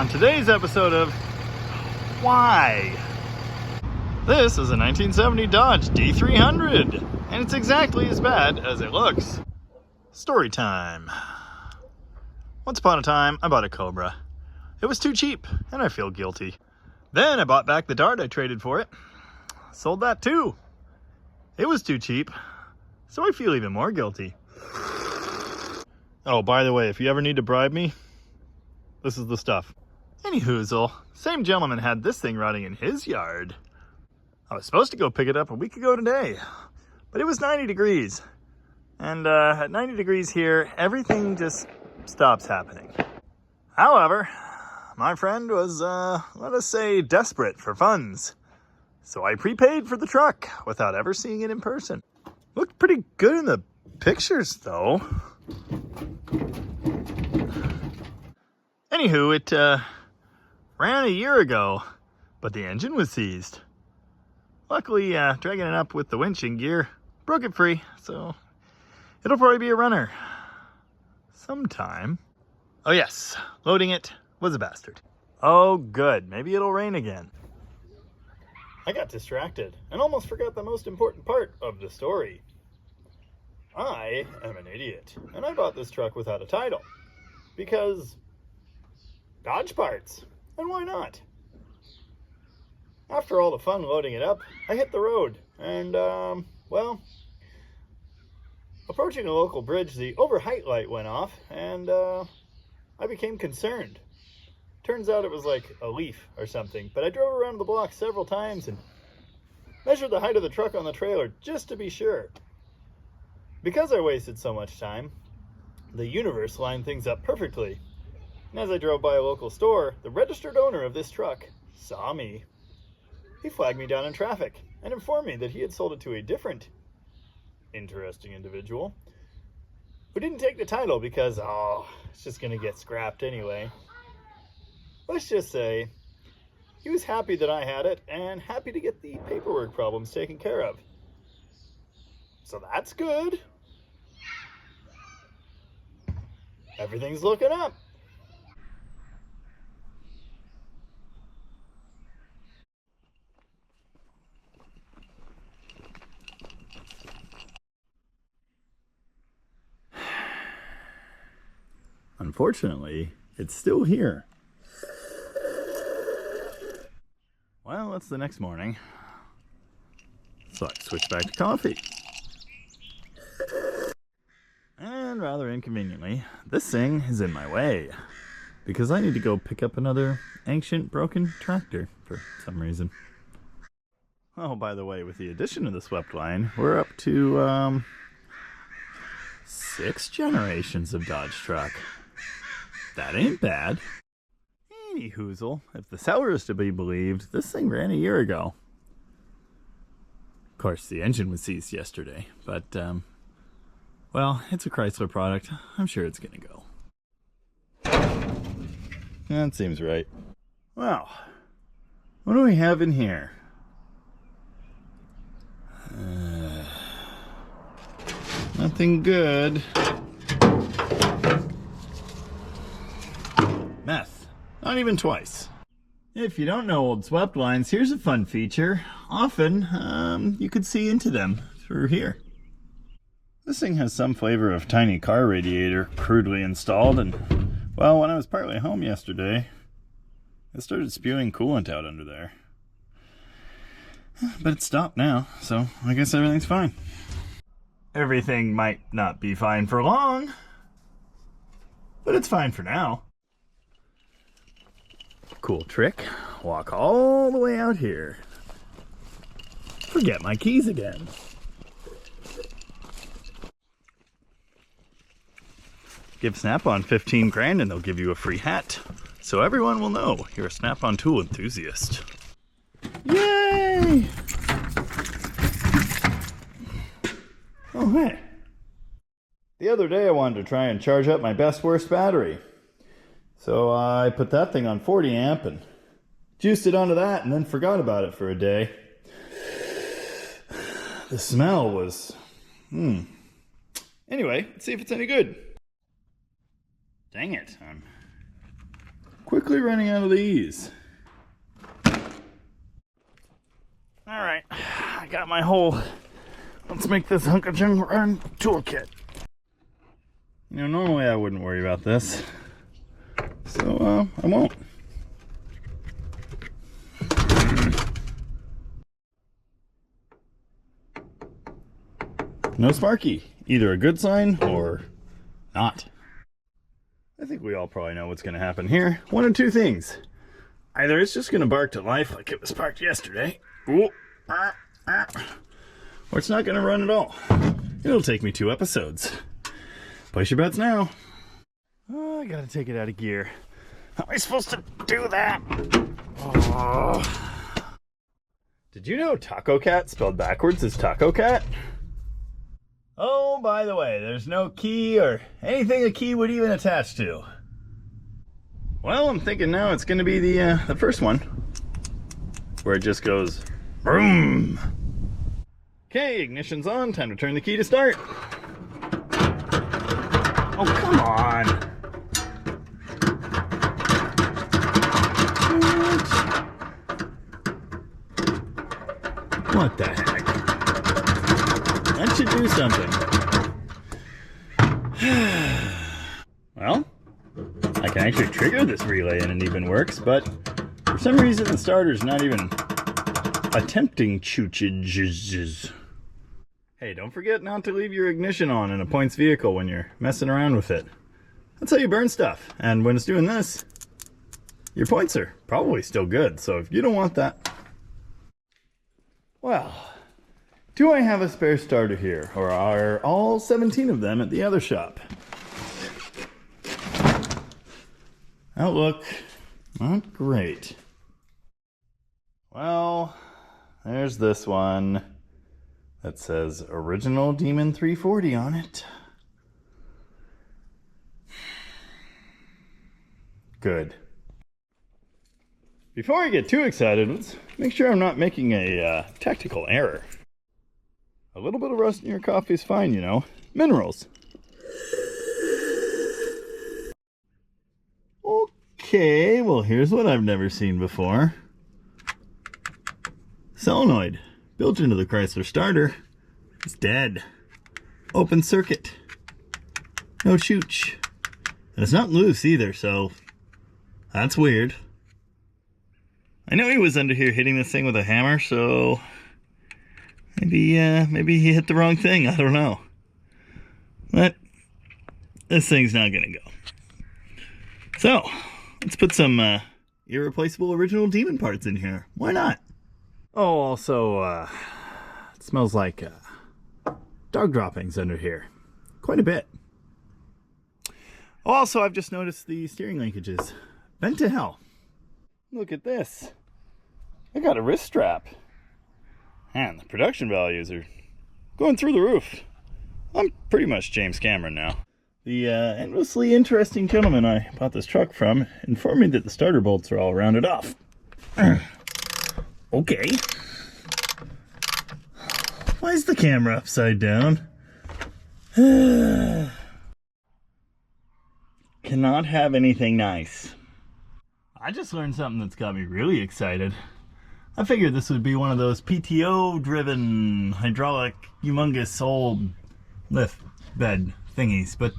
today's episode of Why? This is a 1970 Dodge D300, and it's exactly as bad as it looks. Story time. Once upon a time, I bought a Cobra. It was too cheap, and I feel guilty. Then I bought back the Dart I traded for it. Sold that too. It was too cheap, so I feel even more guilty. Oh, by the way, if you ever need to bribe me, this is the stuff. Any hoozle, same gentleman had this thing rotting in his yard. I was supposed to go pick it up a week ago today, but it was 90 degrees. And at 90 degrees here, everything just stops happening. However, my friend was, let us say, desperate for funds. So I prepaid for the truck without ever seeing it in person. Looked pretty good in the pictures, though. Anywho, it ran a year ago, but the engine was seized. Luckily, dragging it up with the winching gear broke it free, so it'll probably be a runner sometime. Oh yes, loading it was a bastard. Oh good, maybe it'll rain again. I got distracted and almost forgot the most important part of the story. I am an idiot, and I bought this truck without a title. Because Dodge parts, and why not? After all the fun loading it up, I hit the road, and, well, approaching a local bridge, the overheight light went off, and, I became concerned. Turns out it was like a leaf or something, but I drove around the block several times and measured the height of the truck on the trailer just to be sure. Because I wasted so much time, the universe lined things up perfectly. And as I drove by a local store, the registered owner of this truck saw me. He flagged me down in traffic and informed me that he had sold it to a different interesting individual who didn't take the title because, it's just going to get scrapped anyway. Let's just say he was happy that I had it and happy to get the paperwork problems taken care of. So that's good. Everything's looking up. Unfortunately, it's still here. Well, it's the next morning, so I switch back to coffee. And rather inconveniently, this thing is in my way, because I need to go pick up another ancient broken tractor for some reason. Oh, by the way, with the addition of the swept line, we're up to, 6 generations of Dodge truck. That ain't bad. Any hoozle, if the seller is to be believed, this thing ran a year ago. Of course, the engine was seized yesterday, but, well, it's a Chrysler product. I'm sure it's gonna go. That seems right. Well, what do we have in here? Nothing good. Meth. Not even twice. If you don't know old swept lines, here's a fun feature. Often, you could see into them through here. This thing has some flavor of tiny car radiator crudely installed, and, well, when I was partly home yesterday, it started spewing coolant out under there. But it's stopped now, so I guess everything's fine. Everything might not be fine for long, but it's fine for now. Cool trick. Walk all the way out here. Forget my keys again. Give Snap-on 15 grand and they'll give you a free hat. So everyone will know you're a Snap-on tool enthusiast. Yay! Oh, hey. The other day I wanted to try and charge up my best worst battery. So I put that thing on 40 amp and juiced it onto that and then forgot about it for a day. The smell was, Anyway, let's see if it's any good. Dang it, I'm Quickly running out of these. Alright, I got my whole let's make this hunk of junk run toolkit. You know, normally I wouldn't worry about this, so I won't. No Sparky, either a good sign or not. I think we all probably know what's going to happen here. One of two things. Either it's just going to bark to life like it was parked yesterday, or it's not going to run at all. It'll take me 2 episodes. Place your bets now. Oh, I got to take it out of gear. How am I supposed to do that? Oh. Did you know Taco Cat spelled backwards is Taco Cat? Oh, by the way, there's no key or anything a key would even attach to. Well, I'm thinking now it's going to be the first one, where it just goes boom. Okay, ignition's on. Time to turn the key to start. Oh, come on. What the heck? That should do something. Well, I can actually trigger this relay and it even works, but for some reason the starter's not even attempting choochages. Hey, don't forget not to leave your ignition on in a points vehicle when you're messing around with it. That's how you burn stuff. And when it's doing this, your points are probably still good. So if you don't want that... Well, do I have a spare starter here? Or are all 17 of them at the other shop? Outlook, not great. Well, there's this one that says Original Demon 340 on it. Good. Before I get too excited, let's make sure I'm not making a tactical error. A little bit of rust in your coffee is fine, you know. Minerals. Okay, well here's what I've never seen before. Solenoid, built into the Chrysler starter. It's dead. Open circuit. No chooch. And it's not loose either, so that's weird. I know he was under here hitting this thing with a hammer, so maybe he hit the wrong thing. I don't know. But this thing's not gonna go. So let's put some irreplaceable original Demon parts in here. Why not? Oh, also, it smells like dog droppings under here. Quite a bit. Oh, also, I've just noticed the steering linkages. Bent to hell. Look at this. I got a wrist strap. Man, the production values are going through the roof. I'm pretty much James Cameron now. The endlessly interesting gentleman I bought this truck from informed me that the starter bolts are all rounded off. Okay. Why is the camera upside down? Cannot have anything nice. I just learned something that's got me really excited. I figured this would be one of those PTO-driven, hydraulic, humongous old lift bed thingies, but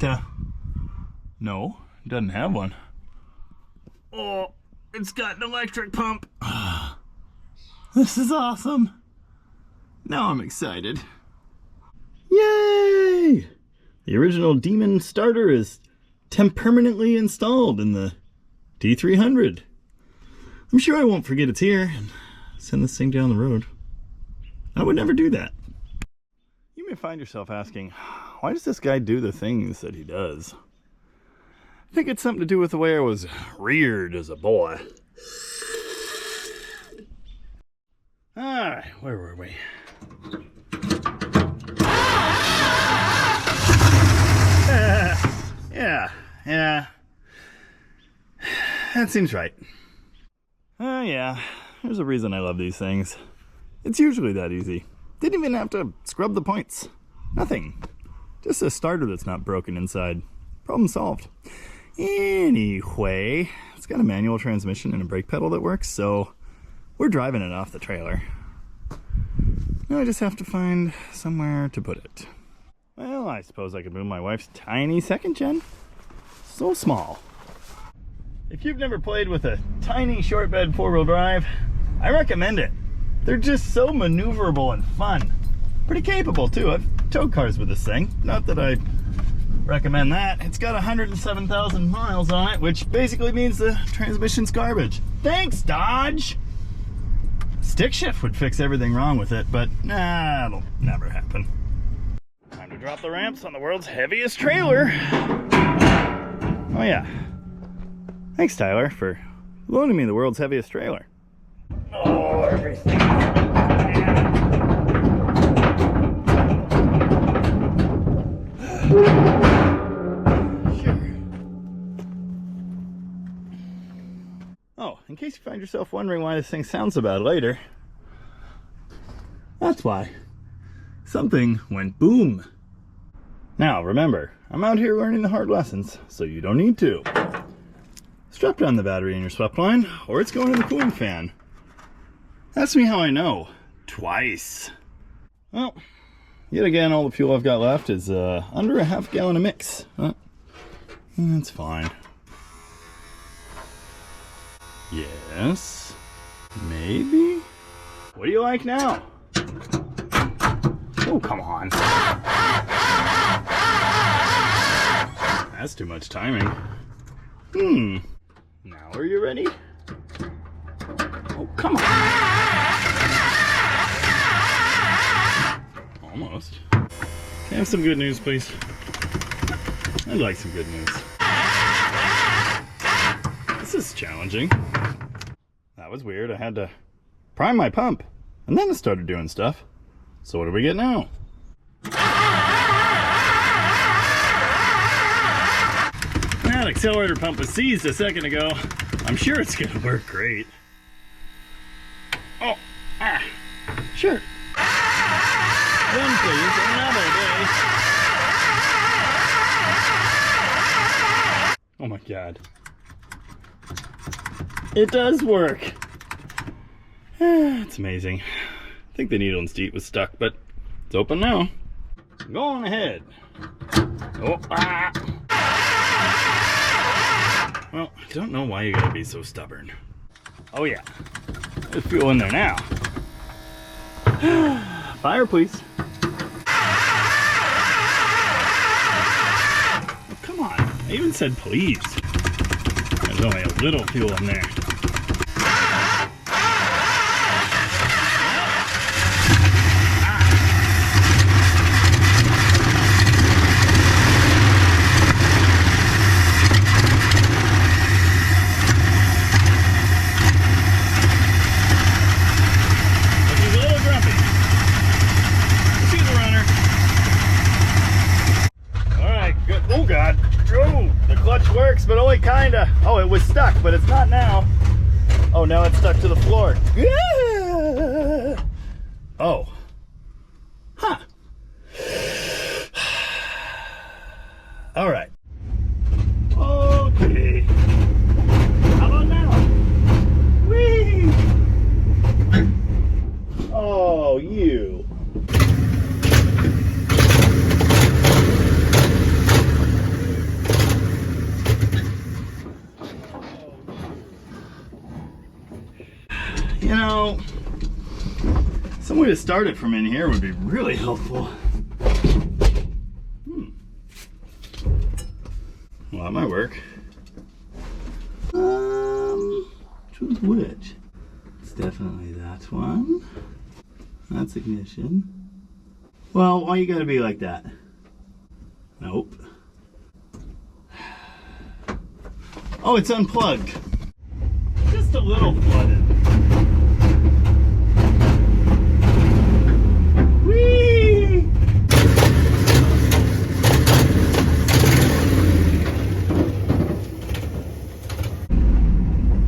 no, it doesn't have one. Oh, it's got an electric pump. This is awesome. Now I'm excited. Yay! The original Demon starter is permanently installed in the D300. I'm sure I won't forget it's here and send this thing down the road. I would never do that. You may find yourself asking, why does this guy do the things that he does? I think it's something to do with the way I was reared as a boy. Alright, where were we? Yeah. That seems right. Oh yeah, there's a reason I love these things. It's usually that easy. Didn't even have to scrub the points. Nothing. Just a starter that's not broken inside. Problem solved. Anyway, it's got a manual transmission and a brake pedal that works, so we're driving it off the trailer. Now I just have to find somewhere to put it. Well, I suppose I could move my wife's tiny second gen. So small. If you've never played with a tiny short bed four-wheel drive, I recommend it. They're just so maneuverable and fun. Pretty capable too. I've towed cars with this thing. Not that I recommend that. It's got 107,000 miles on it, which basically means the transmission's garbage. Thanks, Dodge! Stick shift would fix everything wrong with it, but nah, it'll never happen. Time to drop the ramps on the world's heaviest trailer. Oh yeah. Thanks, Tyler, for loaning me the world's heaviest trailer. Oh, everything. Sure. Oh, in case you find yourself wondering why this thing sounds so bad later, that's why. Something went boom. Now, remember, I'm out here learning the hard lessons, so you don't need to. Strap down the battery in your swept line, or it's going in the cooling fan. Ask me how I know. Twice. Well, yet again, all the fuel I've got left is under a half gallon of mix. That's fine. Yes. Maybe? What do you like now? Oh, come on. That's too much timing. Now are you ready? Oh, come on. Almost. Can I have some good news, please? I'd like some good news. This is challenging. That was weird. I had to prime my pump, and then it started doing stuff. So what do we get now? That accelerator pump was seized a second ago. I'm sure it's gonna work great. Oh, sure. One please, another day. Oh my God. It does work. It's amazing. I think the needle and seat was stuck, but it's open now. Go on ahead. Oh, Well, I don't know why you gotta be so stubborn. Oh yeah, there's fuel in there now. Fire, please. Oh, come on, I even said please. There's only a little fuel in there. But only kinda. Oh, it was stuck, but it's not now. Oh, now it's stuck to the floor. Oh. Huh. All right. Okay. How about now? Whee! Oh, you. You know, some way to start it from in here would be really helpful. Well, that might work. Which one's which? It's definitely that one. That's ignition. Well, why you gotta be like that? Nope. Oh, it's unplugged. Just a little flooded. Whee!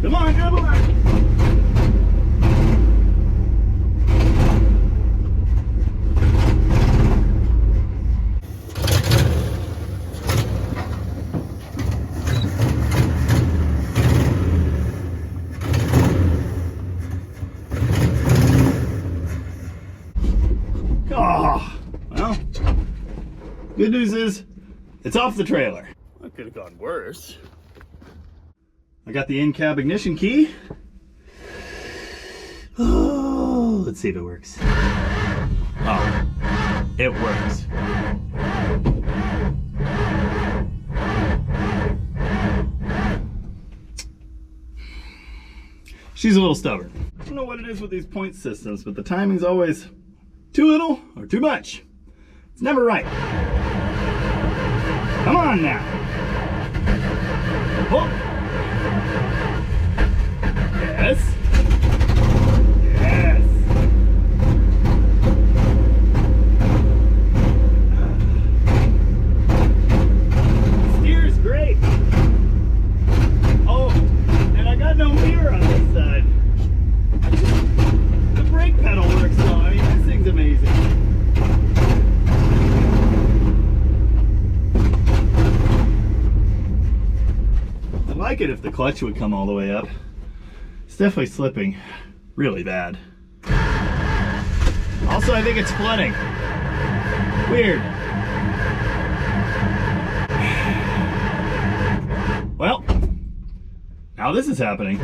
Come on, come on! Oh, well, good news is it's off the trailer. That could have gone worse. I got the in-cab ignition key. Oh, let's see if it works. Oh, it works. She's a little stubborn. I don't know what it is with these point systems, but the timing's always too little or too much. It's never right. Come on now. Oh. Yes. Yes. Steer's great. Oh, and I got no mirror on this side. The brake pedal works though. I mean, this thing's amazing. I'd like it if the clutch would come all the way up. It's definitely slipping really bad. Also, I think it's flooding. Weird. Well, now this is happening.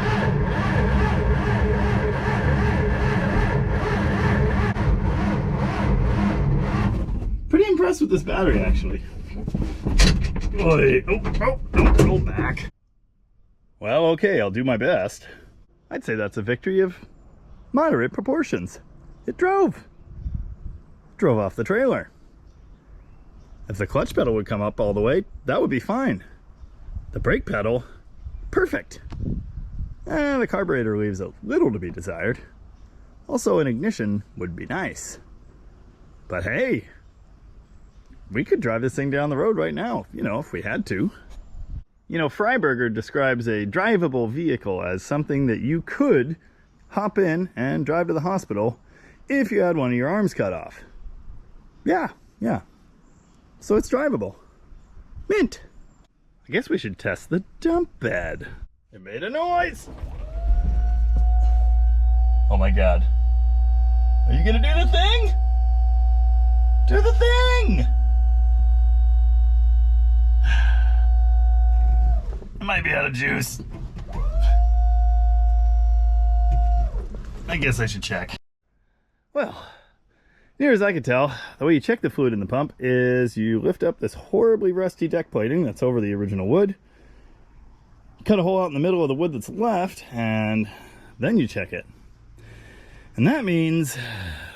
Pretty impressed with this battery, actually. Roll back. Well, okay, I'll do my best. I'd say that's a victory of moderate proportions. It drove off the trailer. If the clutch pedal would come up all the way, that would be fine. The brake pedal, perfect. The carburetor leaves a little to be desired. Also, an ignition would be nice. But hey, we could drive this thing down the road right now, you know, if we had to. You know, Freiberger describes a drivable vehicle as something that you could hop in and drive to the hospital if you had one of your arms cut off. Yeah. So it's drivable. Mint. I guess we should test the dump bed. It made a noise. Oh my God. Are you gonna do the thing? Do the thing! I might be out of juice. I guess I should check. Well, near as I can tell, the way you check the fluid in the pump is you lift up this horribly rusty deck plating that's over the original wood, cut a hole out in the middle of the wood that's left, and then you check it. And that means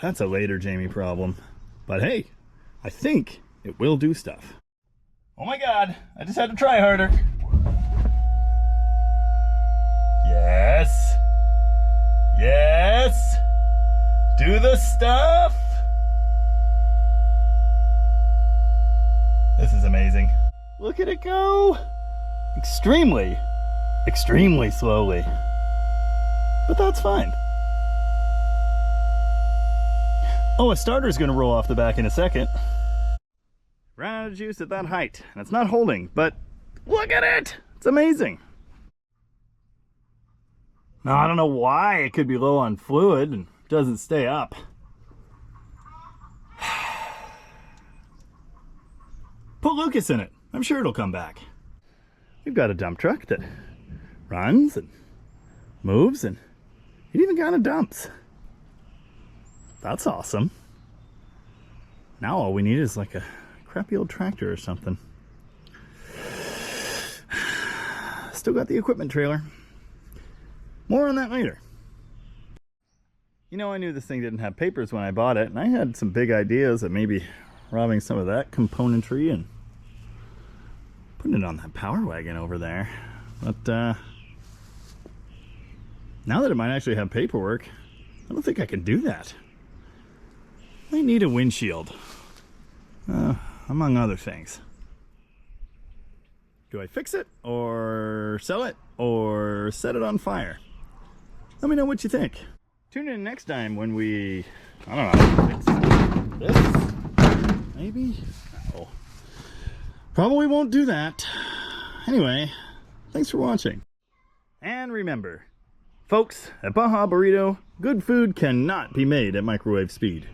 that's a later Jamie problem. But hey, I think it will do stuff. Oh my God, I just had to try harder. Yes. Yes. Do the stuff. This is amazing. Look at it go. Extremely slowly. But that's fine. Oh, a starter's gonna roll off the back in a second. Ran out of juice at that height, and it's not holding, but look at it. It's amazing. Now, I don't know why it could be low on fluid and doesn't stay up. Put Lucas in it. I'm sure it'll come back. We've got a dump truck that runs and moves, and it even kind of dumps. That's awesome. Now all we need is like a crappy old tractor or something. Still got the equipment trailer. More on that later. You know, I knew this thing didn't have papers when I bought it, and I had some big ideas of maybe robbing some of that componentry and putting it on that power wagon over there. But now that it might actually have paperwork, I don't think I can do that. I need a windshield, among other things. Do I fix it, or sell it, or set it on fire? Let me know what you think. Tune in next time when we, I don't know, fix this? Maybe? No. Probably won't do that. Anyway, thanks for watching. And remember, folks, at Baja Burrito, good food cannot be made at microwave speed.